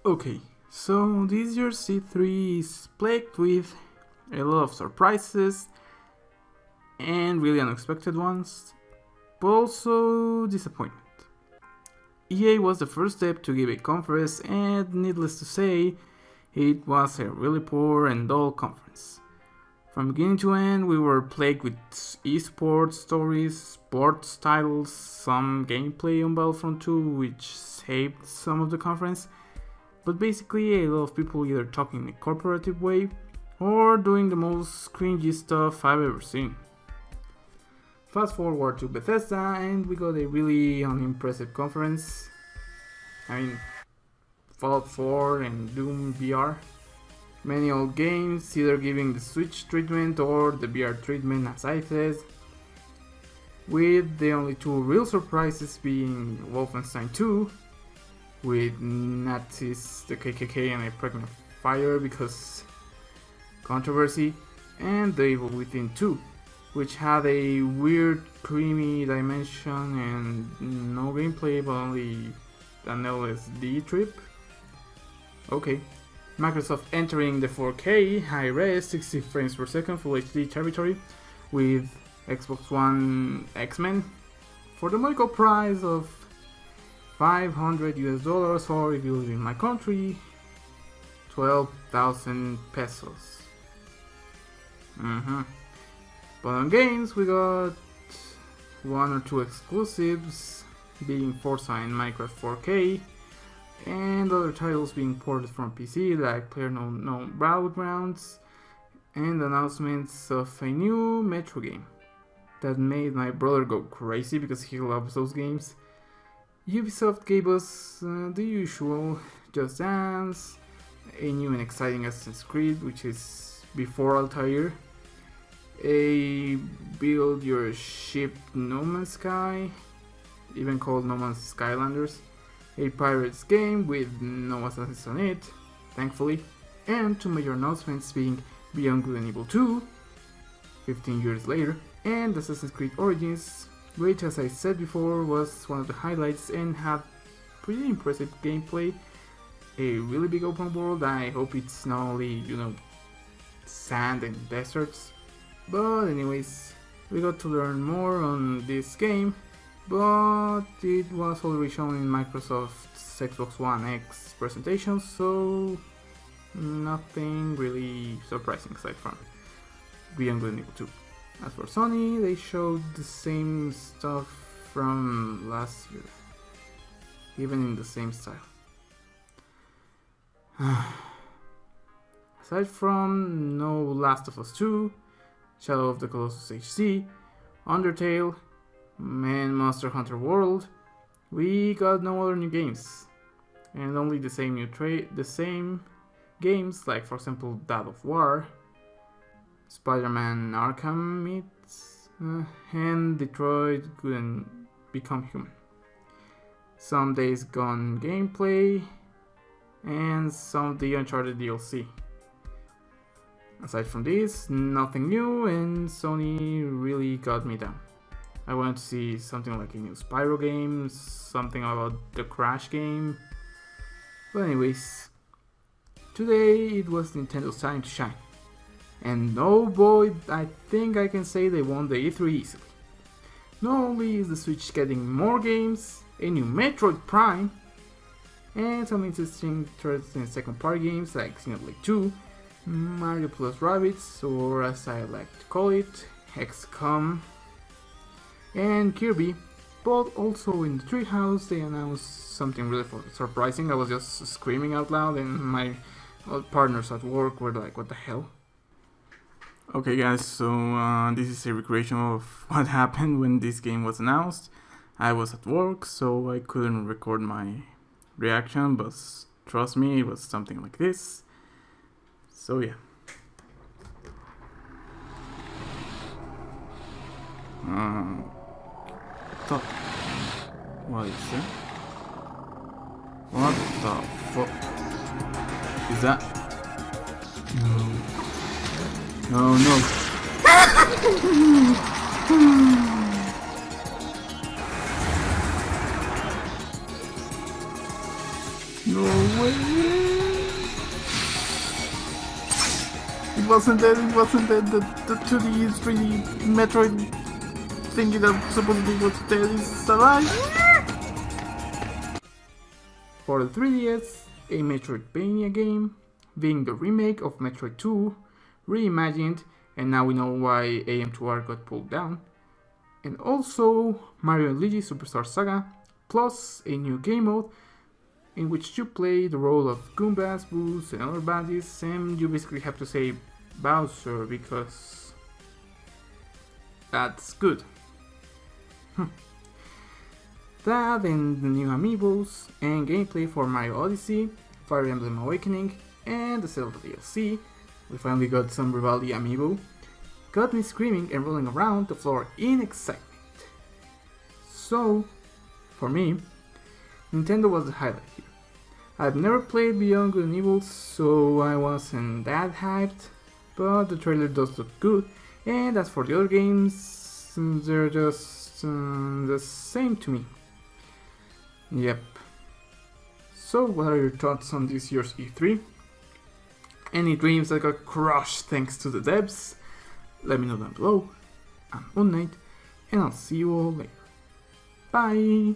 Okay, so this year's C3 is plagued with a lot of surprises and really unexpected ones, but also disappointment. EA was the first step to give a conference, and needless to say, it was a really poor and dull conference. From beginning to end, we were plagued with esports stories, sports titles, some gameplay on Battlefront 2 which saved some of the conference, but basically a lot of people either talking in a corporative way or doing the most cringy stuff I've ever seen. Fast forward to Bethesda and we got a really unimpressive conference. Fallout 4 and Doom VR. Many old games, either giving the Switch treatment or the VR treatment as I said, with the only two real surprises being Wolfenstein 2, with Nazis, the KKK and a pregnant fire because controversy, and The Evil Within 2, which had a weird creamy dimension and no gameplay but only an LSD trip. Okay. Microsoft entering the 4K high-res 60 frames per second Full HD territory with Xbox One X-Men for the miracle price of $500 or if you live in my country, 12,000 pesos. But on games we got one or two exclusives, being Forza and Minecraft 4K, and other titles being ported from PC like PlayerUnknown's Battlegrounds, and announcements of a new Metro game that made my brother go crazy because he loves those games. Ubisoft gave us the usual Just Dance, a new and exciting Assassin's Creed which is before Altair, a build your ship No Man's Sky, even called No Man's Skylanders, a Pirates game with no assassins on it, thankfully, and two major announcements being Beyond Good and Evil 2, 15 years later, and Assassin's Creed Origins, which as I said before was one of the highlights and had pretty impressive gameplay, a really big open world. I hope it's not only, sand and deserts, but anyways, we got to learn more on this game, but it was already shown in Microsoft's Xbox One X presentation, so nothing really surprising aside from Beyond Good and Evil 2. As for Sony, they showed the same stuff from last year, even in the same style. Aside from no Last of Us 2, Shadow of the Colossus HD, Undertale, and Monster Hunter World, we got no other new games, and only the same games like, for example, God of War, Spider-Man Arkham Meets, and Detroit Couldn't Become Human. Some Days Gone gameplay, and some of the Uncharted DLC. Aside from this, nothing new, and Sony really got me down. I wanted to see something like a new Spyro game, something about the Crash game. But anyways, today it was Nintendo's time to shine. And oh boy, I think I can say they won the E3 easily. Not only is the Switch getting more games, a new Metroid Prime, and some interesting second party games like Xenoblade 2, Mario Plus Rabbids, or as I like to call it, XCOM, and Kirby, but also in the Treehouse they announced something really surprising. I was just screaming out loud and my partners at work were like, what the hell? Okay guys, so this is a recreation of what happened when this game was announced. I was at work, so I couldn't record my reaction, but trust me, it was something like this. So yeah. What is it? What the fuck is that? No. No way! It wasn't that, the 2D, 3D Metroid thingy that supposedly was dead is alive! For the 3DS, a Metroidvania game, being the remake of Metroid 2, reimagined, and now we know why AM2R got pulled down, and also Mario & Luigi Superstar Saga, plus a new game mode in which you play the role of Goombas, Boos, and other baddies, and you basically have to say Bowser because that's good. That and the new amiibos and gameplay for Mario Odyssey, Fire Emblem Awakening, and the Zelda DLC, we finally got some Vivaldi amiibo, got me screaming and rolling around the floor in excitement. So, for me, Nintendo was the highlight here. I've never played Beyond Good and Evil, so I wasn't that hyped, but the trailer does look good, and as for the other games, they're just the same to me. Yep. So, what are your thoughts on this year's E3? Any dreams that got crushed thanks to the devs? Let me know down below. I'm MoonKnight, and I'll see you all later. Bye!